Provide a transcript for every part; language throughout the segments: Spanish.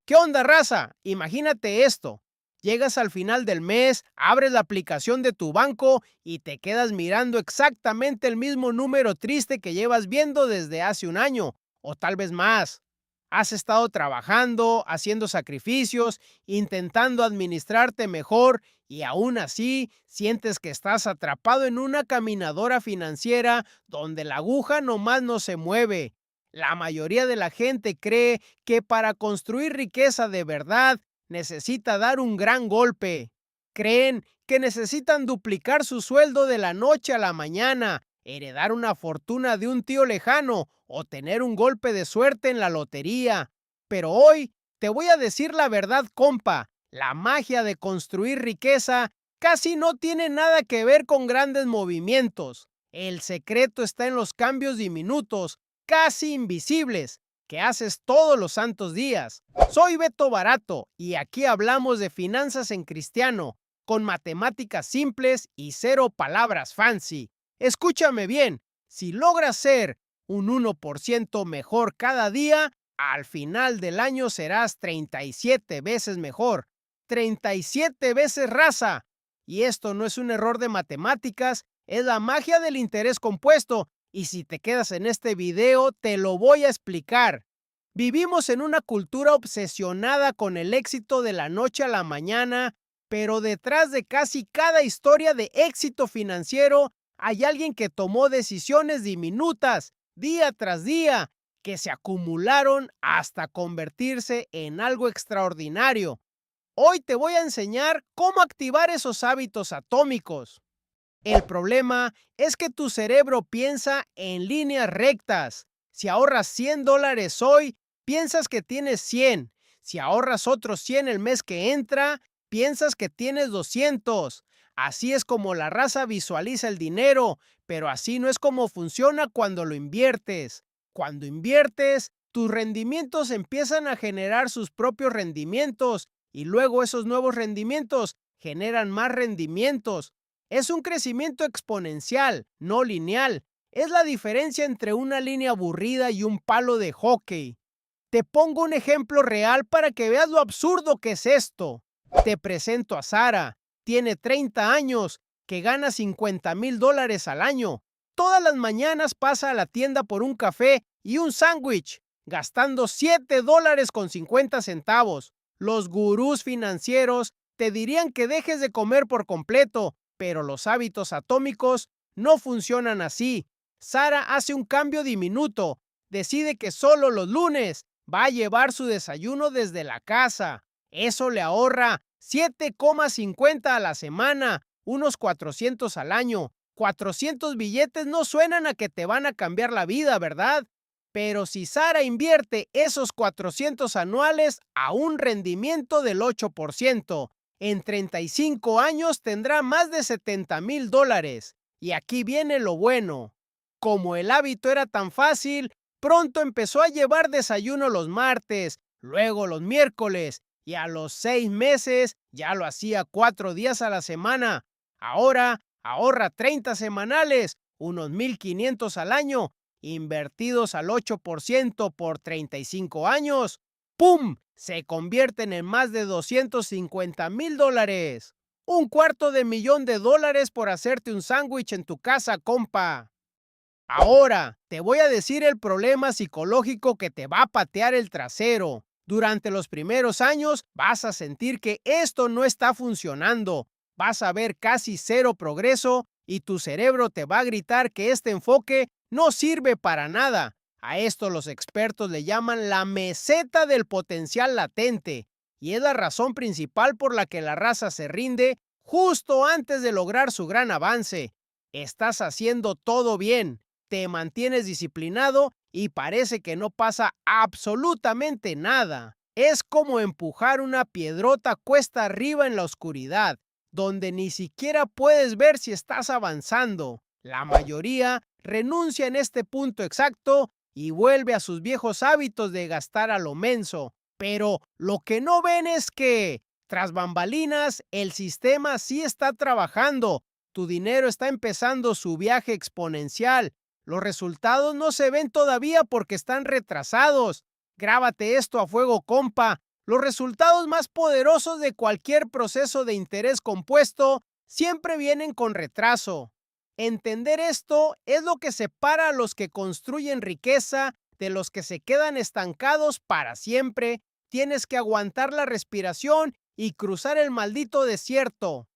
¿Qué onda, raza? Imagínate esto. Llegas al final del mes, abres la aplicación de tu banco y te quedas mirando exactamente el mismo número triste que llevas viendo desde hace un año, o tal vez más. Has estado trabajando, haciendo sacrificios, intentando administrarte mejor y aún así sientes que estás atrapado en una caminadora financiera donde la aguja nomás no se mueve. La mayoría de la gente cree que para construir riqueza de verdad necesita dar un gran golpe. Creen que necesitan duplicar su sueldo de la noche a la mañana, heredar una fortuna de un tío lejano o tener un golpe de suerte en la lotería. Pero hoy te voy a decir la verdad, compa. La magia de construir riqueza casi no tiene nada que ver con grandes movimientos. El secreto está en los cambios diminutos, casi invisibles, que haces todos los santos días. Soy Beto Barato y aquí hablamos de finanzas en cristiano, con matemáticas simples y cero palabras fancy. Escúchame bien, si logras ser un 1% mejor cada día, al final del año serás 37 veces mejor. 37 veces, raza. Y esto no es un error de matemáticas, es la magia del interés compuesto. Y si te quedas en este video, te lo voy a explicar. Vivimos en una cultura obsesionada con el éxito de la noche a la mañana, pero detrás de casi cada historia de éxito financiero hay alguien que tomó decisiones diminutas, día tras día, que se acumularon hasta convertirse en algo extraordinario. Hoy te voy a enseñar cómo activar esos hábitos atómicos. El problema es que tu cerebro piensa en líneas rectas. Si ahorras $100 hoy, piensas que tienes 100. Si ahorras otros 100 el mes que entra, piensas que tienes 200. Así es como la raza visualiza el dinero, pero así no es como funciona cuando lo inviertes. Cuando inviertes, tus rendimientos empiezan a generar sus propios rendimientos y luego esos nuevos rendimientos generan más rendimientos. Es un crecimiento exponencial, no lineal. Es la diferencia entre una línea aburrida y un palo de hockey. Te pongo un ejemplo real para que veas lo absurdo que es esto. Te presento a Sara. Tiene 30 años, que gana $50,000 al año. Todas las mañanas pasa a la tienda por un café y un sándwich, gastando $7.50. Los gurús financieros te dirían que dejes de comer por completo, pero los hábitos atómicos no funcionan así. Sara hace un cambio diminuto. Decide que solo los lunes va a llevar su desayuno desde la casa. Eso le ahorra 7,50 a la semana, unos 400 al año. 400 billetes no suenan a que te van a cambiar la vida, ¿verdad? Pero si Sara invierte esos 400 anuales a un rendimiento del 8%, en 35 años tendrá más de $70,000. Y aquí viene lo bueno. Como el hábito era tan fácil, pronto empezó a llevar desayuno los martes, luego los miércoles, y a los 6 meses ya lo hacía 4 días a la semana. Ahora ahorra 30 semanales, unos 1,500 al año, invertidos al 8% por 35 años. ¡Pum! Se convierten en más de $250,000. $250,000 por hacerte un sándwich en tu casa, compa. Ahora, te voy a decir el problema psicológico que te va a patear el trasero. Durante los primeros años vas a sentir que esto no está funcionando. Vas a ver casi cero progreso y tu cerebro te va a gritar que este enfoque no sirve para nada. A esto los expertos le llaman la meseta del potencial latente, y es la razón principal por la que la raza se rinde justo antes de lograr su gran avance. Estás haciendo todo bien, te mantienes disciplinado y parece que no pasa absolutamente nada. Es como empujar una piedrota cuesta arriba en la oscuridad, donde ni siquiera puedes ver si estás avanzando. La mayoría renuncia en este punto exacto y vuelve a sus viejos hábitos de gastar a lo menso. Pero lo que no ven es que, tras bambalinas, el sistema sí está trabajando. Tu dinero está empezando su viaje exponencial. Los resultados no se ven todavía porque están retrasados. Grábate esto a fuego, compa. Los resultados más poderosos de cualquier proceso de interés compuesto siempre vienen con retraso. Entender esto es lo que separa a los que construyen riqueza de los que se quedan estancados para siempre. Tienes que aguantar la respiración y cruzar el maldito desierto.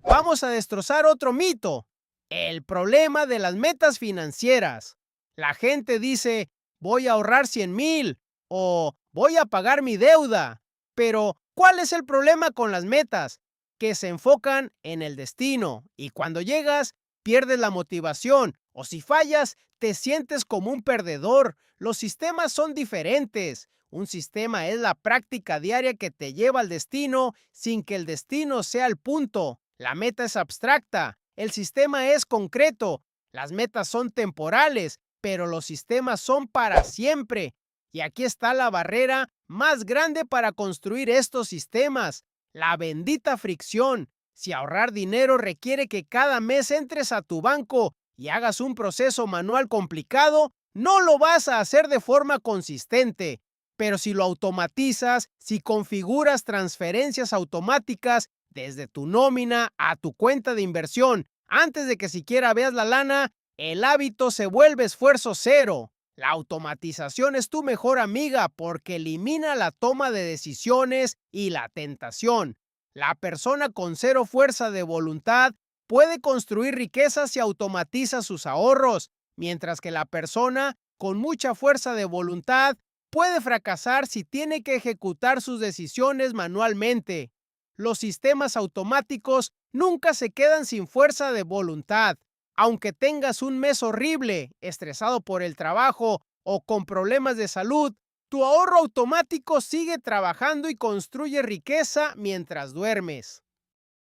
Vamos a destrozar otro mito: el problema de las metas financieras. La gente dice, voy a ahorrar 100,000 o voy a pagar mi deuda. Pero, ¿cuál es el problema con las metas? Que se enfocan en el destino y cuando llegas, pierdes la motivación o si fallas, te sientes como un perdedor. Los sistemas son diferentes. Un sistema es la práctica diaria que te lleva al destino sin que el destino sea el punto. La meta es abstracta, el sistema es concreto. Las metas son temporales, pero los sistemas son para siempre. Y aquí está la barrera más grande para construir estos sistemas: la bendita fricción. Si ahorrar dinero requiere que cada mes entres a tu banco y hagas un proceso manual complicado, no lo vas a hacer de forma consistente. Pero si lo automatizas, si configuras transferencias automáticas desde tu nómina a tu cuenta de inversión, antes de que siquiera veas la lana, el hábito se vuelve esfuerzo cero. La automatización es tu mejor amiga porque elimina la toma de decisiones y la tentación. La persona con cero fuerza de voluntad puede construir riquezas si automatiza sus ahorros, mientras que la persona con mucha fuerza de voluntad puede fracasar si tiene que ejecutar sus decisiones manualmente. Los sistemas automáticos nunca se quedan sin fuerza de voluntad. Aunque tengas un mes horrible, estresado por el trabajo o con problemas de salud, tu ahorro automático sigue trabajando y construye riqueza mientras duermes.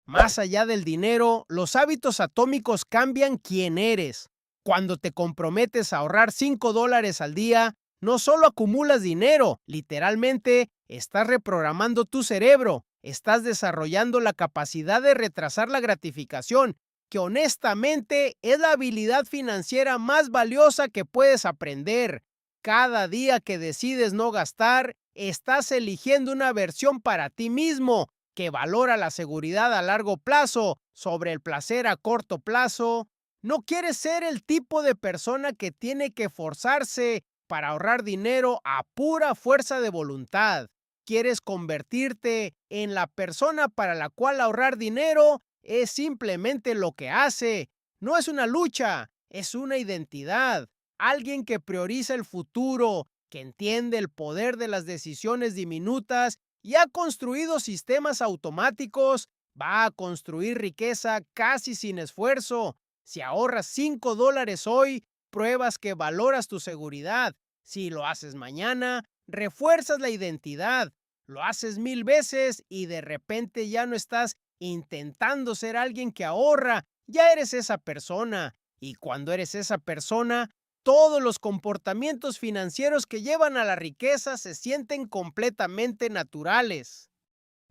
Más allá del dinero, los hábitos atómicos cambian quién eres. Cuando te comprometes a ahorrar $5 al día, no solo acumulas dinero, literalmente estás reprogramando tu cerebro, estás desarrollando la capacidad de retrasar la gratificación, que honestamente es la habilidad financiera más valiosa que puedes aprender. Cada día que decides no gastar, estás eligiendo una versión para ti mismo que valora la seguridad a largo plazo sobre el placer a corto plazo. No quieres ser el tipo de persona que tiene que forzarse para ahorrar dinero a pura fuerza de voluntad. Quieres convertirte en la persona para la cual ahorrar dinero es simplemente lo que hace. No es una lucha, es una identidad. Alguien que prioriza el futuro, que entiende el poder de las decisiones diminutas y ha construido sistemas automáticos, va a construir riqueza casi sin esfuerzo. Si ahorras $5 hoy, pruebas que valoras tu seguridad. Si lo haces mañana, refuerzas la identidad. Lo haces 1000 veces y de repente ya no estás intentando ser alguien que ahorra, ya eres esa persona. Y cuando eres esa persona, todos los comportamientos financieros que llevan a la riqueza se sienten completamente naturales.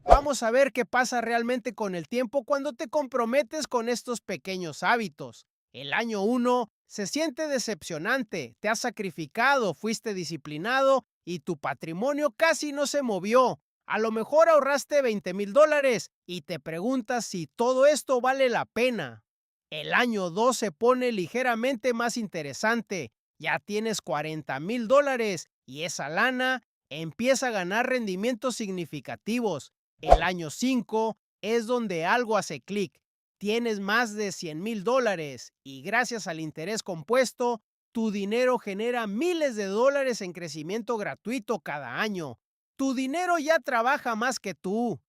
Vamos a ver qué pasa realmente con el tiempo cuando te comprometes con estos pequeños hábitos. El año 1 se siente decepcionante, te has sacrificado, fuiste disciplinado y tu patrimonio casi no se movió. A lo mejor ahorraste $20,000 y te preguntas si todo esto vale la pena. El año 2 se pone ligeramente más interesante. Ya tienes $40,000 y esa lana empieza a ganar rendimientos significativos. El año 5 es donde algo hace clic. Tienes más de $100,000 y gracias al interés compuesto, tu dinero genera miles de dólares en crecimiento gratuito cada año. Tu dinero ya trabaja más que tú.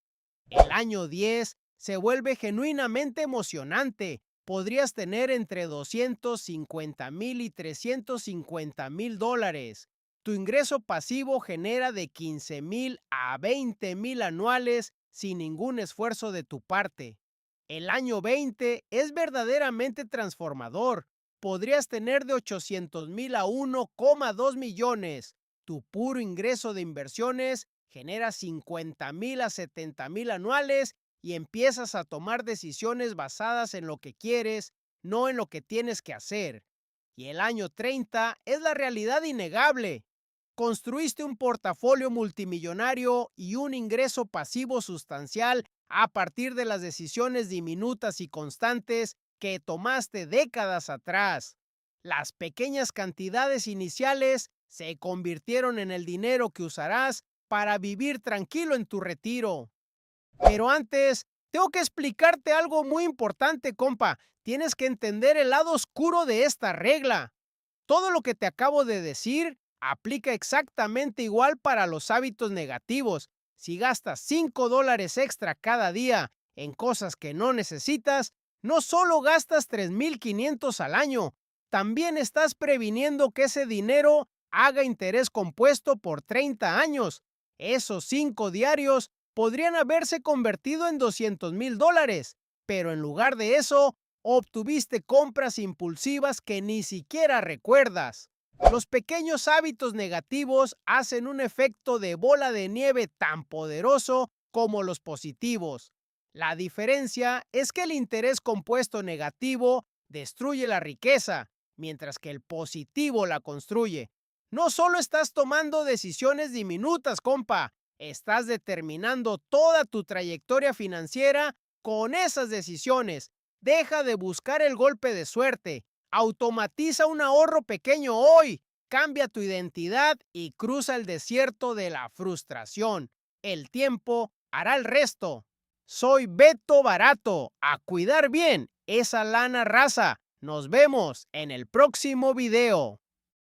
El año 10 se vuelve genuinamente emocionante. Podrías tener entre $250,000 y $350,000. Tu ingreso pasivo genera de $15,000 a $20,000 anuales sin ningún esfuerzo de tu parte. El año 20 es verdaderamente transformador. Podrías tener de $800,000 a $1,2 millones. Tu puro ingreso de inversiones genera $50,000 a $70,000 anuales y empiezas a tomar decisiones basadas en lo que quieres, no en lo que tienes que hacer. Y el año 30 es la realidad innegable. Construiste un portafolio multimillonario y un ingreso pasivo sustancial a partir de las decisiones diminutas y constantes que tomaste décadas atrás. Las pequeñas cantidades iniciales se convirtieron en el dinero que usarás para vivir tranquilo en tu retiro. Pero antes, tengo que explicarte algo muy importante, compa. Tienes que entender el lado oscuro de esta regla. Todo lo que te acabo de decir aplica exactamente igual para los hábitos negativos. Si gastas $5 extra cada día en cosas que no necesitas, no solo gastas 3,500 al año, también estás previniendo que ese dinero haga interés compuesto por 30 años. Esos 5 diarios podrían haberse convertido en $200,000, pero en lugar de eso, obtuviste compras impulsivas que ni siquiera recuerdas. Los pequeños hábitos negativos hacen un efecto de bola de nieve tan poderoso como los positivos. La diferencia es que el interés compuesto negativo destruye la riqueza, mientras que el positivo la construye. No solo estás tomando decisiones diminutas, compa, estás determinando toda tu trayectoria financiera con esas decisiones. Deja de buscar el golpe de suerte. Automatiza un ahorro pequeño hoy. Cambia tu identidad y cruza el desierto de la frustración. El tiempo hará el resto. Soy Beto Barato. A cuidar bien esa lana, raza. Nos vemos en el próximo video.